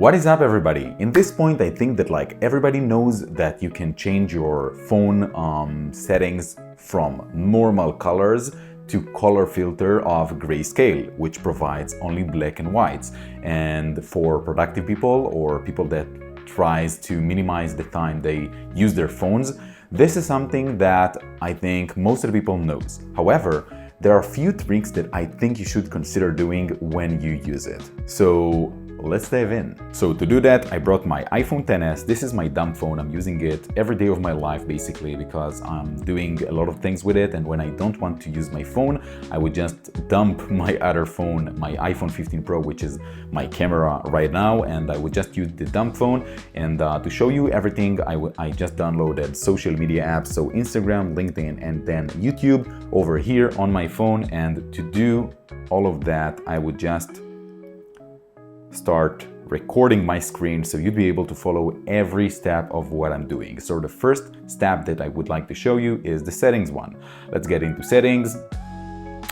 What is up, everybody? In this point, I think that everybody knows that you can change your phone settings from normal colors to color filter of Grayscale, which provides only black and whites. And for productive people or people that tries to minimize the time they use their phones, this is something that I think most of the people knows. However, there are a few tricks that I think you should consider doing when you use it. So let's dive in. So to do that, I brought my iPhone XS. This is my dumb phone. I'm using it every day of my life basically because I'm doing a lot of things with it, and when I don't want to use my phone, I would just dump my other phone, my iPhone 15 Pro, which is my camera right now, and I would just use the dumb phone. And to show you everything, I just downloaded social media apps, so Instagram, LinkedIn, and then YouTube over here on my phone. And to do all of that, I would just start recording my screen so you'd be able to follow every step of what I'm doing. So the first step that I would like to show you is the settings one. Let's get into settings,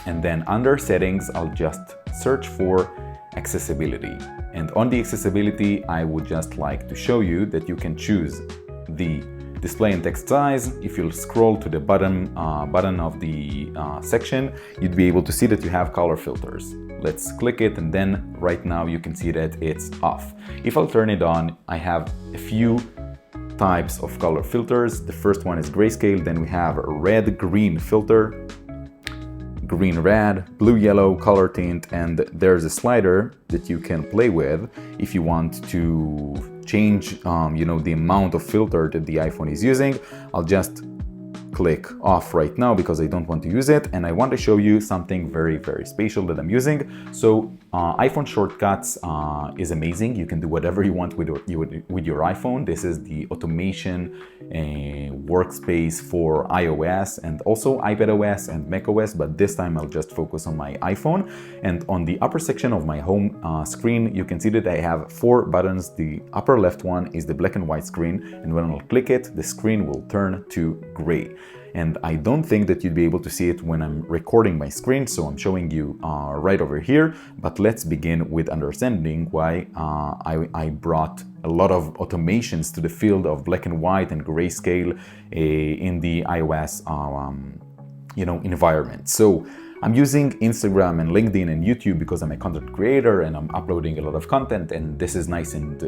and then under settings I'll just search for accessibility. And on the accessibility, I would just like to show you that you can choose the display and text size. If you'll scroll to the bottom of the section, you'd be able to see that you have color filters. Let's click it, and then right now you can see that it's off. If I'll turn it on, I have a few types of color filters. The first one is Grayscale, then we have a red-green filter, green-red, blue-yellow color tint, and there's a slider that you can play with if you want to change the amount of filter that the iPhone is using. I'll just click off right now because I don't want to use it, and I want to show you something very, very special that I'm using. So iPhone shortcuts is amazing. You can do whatever you want with your iPhone. This is the automation workspace for iOS and also iPadOS and macOS, but this time I'll just focus on my iPhone. And on the upper section of my home screen, you can see that I have 4 buttons. The upper left one is the black and white screen, and when I'll click it, the screen will turn to gray. And I don't think that you'd be able to see it when I'm recording my screen, so I'm showing you right over here. But let's begin with understanding why I brought a lot of automations to the field of black and white and grayscale in the iOS environment. So I'm using Instagram and LinkedIn and YouTube because I'm a content creator and I'm uploading a lot of content, and this is nice, and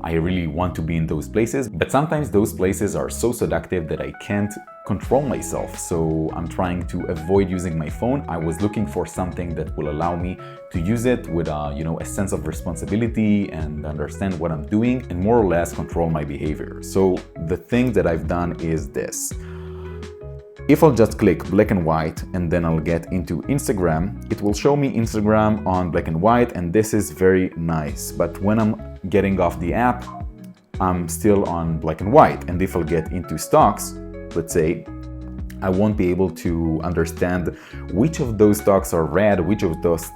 I really want to be in those places. But sometimes those places are so seductive that I can't control myself. So I'm trying to avoid using my phone. I was looking for something that will allow me to use it with a sense of responsibility and understand what I'm doing and more or less control my behavior. So the thing that I've done is this. If I'll just click black and white and then I'll get into Instagram, it will show me Instagram on black and white, and this is very nice. But when I'm getting off the app, I'm still on black and white. And if I'll get into stocks, let's say, I won't be able to understand which of those stocks are red, which of those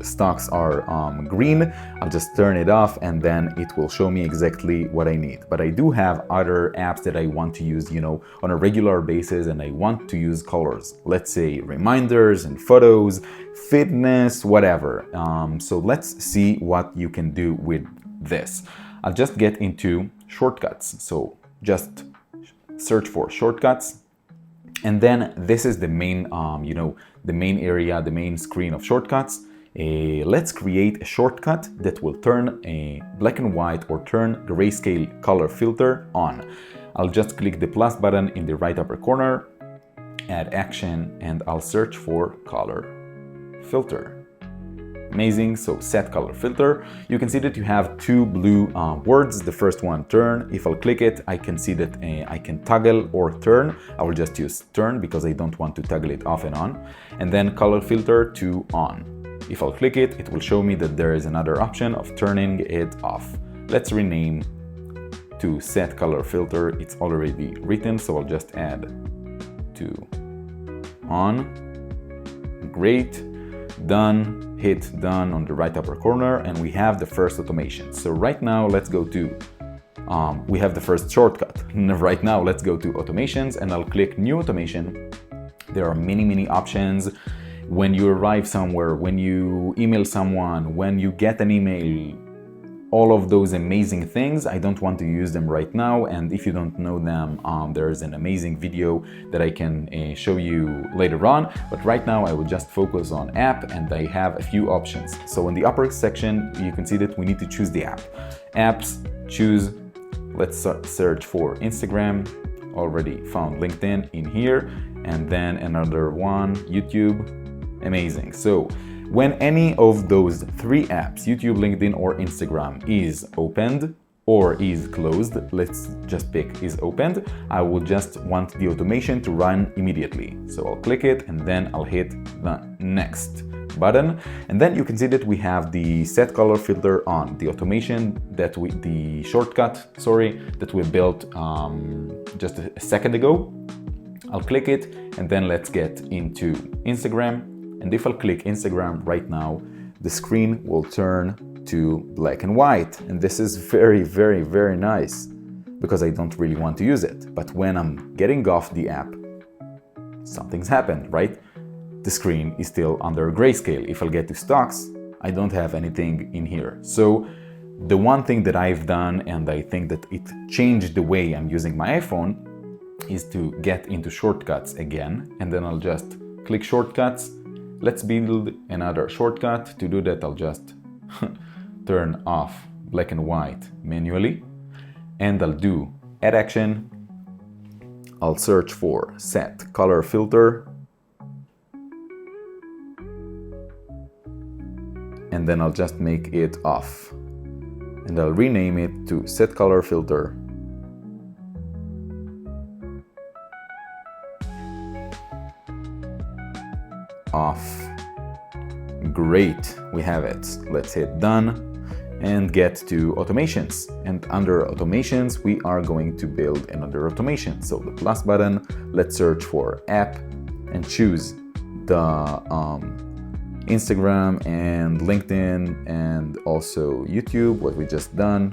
stocks are green. I'll just turn it off, and then it will show me exactly what I need. But I do have other apps that I want to use, on a regular basis, and I want to use colors. Let's say reminders and photos, fitness, whatever. So let's see what you can do with this. I'll just get into shortcuts. So just search for shortcuts. And then this is the main, the main area, the main screen of shortcuts. Let's create a shortcut that will turn a black and white or turn grayscale color filter on. I'll just click the plus button in the right upper corner, add action, and I'll search for color filter. Amazing. So set color filter. You can see that you have 2 blue words. The first one, turn. If I'll click it, I can see that I can toggle or turn. I will just use turn because I don't want to toggle it off and on. And then color filter to on. If I'll click it, it will show me that there is another option of turning it off. Let's rename to set color filter. It's already written, so I'll just add to on. Great. Done. Hit done on the right upper corner, and we have the first automation. So right now let's go to we have the first shortcut. Right now let's go to automations, and I'll click new automation. There are many options. When you arrive somewhere, when you email someone, when you get an email, all of those amazing things. I don't want to use them right now, and if you don't know them, there's an amazing video that I can show you later on. But right now I will just focus on app, and I have a few options. So in the upper section, you can see that we need to choose the app. Apps, choose, let's search for Instagram. Already found LinkedIn in here, and then another one, YouTube. Amazing. So when any of those three apps, YouTube, LinkedIn, or Instagram, is opened or is closed, let's just pick is opened, I will just want the automation to run immediately. So I'll click it, and then I'll hit the next button, and then you can see that we have the set color filter on, the automation that the shortcut, that we built just a second ago. I'll click it, and then let's get into Instagram. And if I'll click Instagram right now, the screen will turn to black and white, and this is very, very, very nice because I don't really want to use it. But when I'm getting off the app, something's happened, right? The screen is still under grayscale. If I'll get to stocks, I don't have anything in here. So the one thing that I've done, and I think that it changed the way I'm using my iPhone, is to get into shortcuts again, and then I'll just click shortcuts. Let's build another shortcut. To do that, I'll just turn off black and white manually, and I'll do add action. I'll search for set color filter, and then I'll just make it off, and I'll rename it to set color filter off. Great, we have it. Let's hit done and get to automations, and under automations we are going to build another automation. So the plus button, let's search for app and choose the Instagram and LinkedIn and also YouTube, what we just done.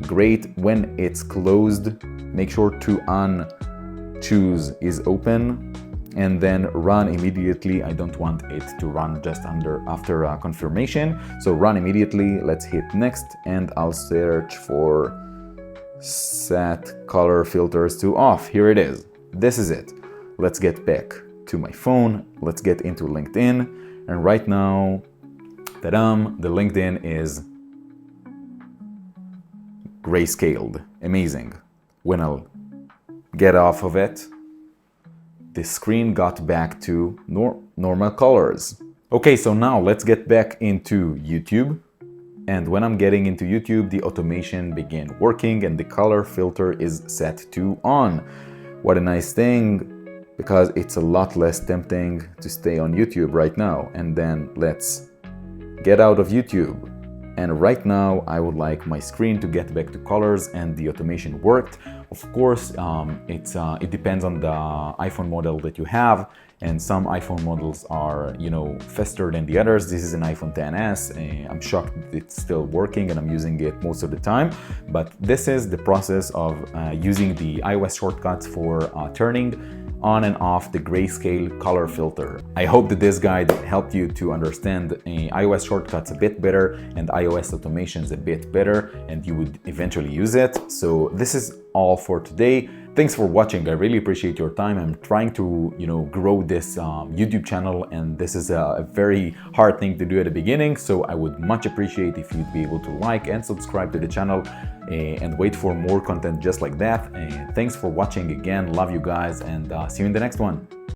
Great. When it's closed, make sure to choose is open, and then run immediately. I don't want it to run just after confirmation. So run immediately. Let's hit next, and I'll search for set color filters to off. Here it is. This is it. Let's get back to my phone. Let's get into LinkedIn. And right now, ta-dam, the LinkedIn is grayscaled. Amazing. When I'll get off of it, the screen got back to normal colors. Okay, so now let's get back into YouTube. And when I'm getting into YouTube, the automation began working and the color filter is set to on. What a nice thing, because it's a lot less tempting to stay on YouTube right now. And then let's get out of YouTube. And right now I would like my screen to get back to colors, and the automation worked. Of course, it depends on the iPhone model that you have, and some iPhone models are, faster than the others. This is an iPhone XS. I'm shocked that it's still working and I'm using it most of the time. But this is the process of using the iOS shortcuts for turning on and off the grayscale color filter. I hope that this guide helped you to understand iOS shortcuts a bit better and iOS automations a bit better, and you would eventually use it. So this is all for today. Thanks for watching. I really appreciate your time. I'm trying to, grow this YouTube channel, and this is a very hard thing to do at the beginning. So I would much appreciate if you'd be able to like and subscribe to the channel and wait for more content just like that. Thanks for watching again. Love you guys, and see you in the next one.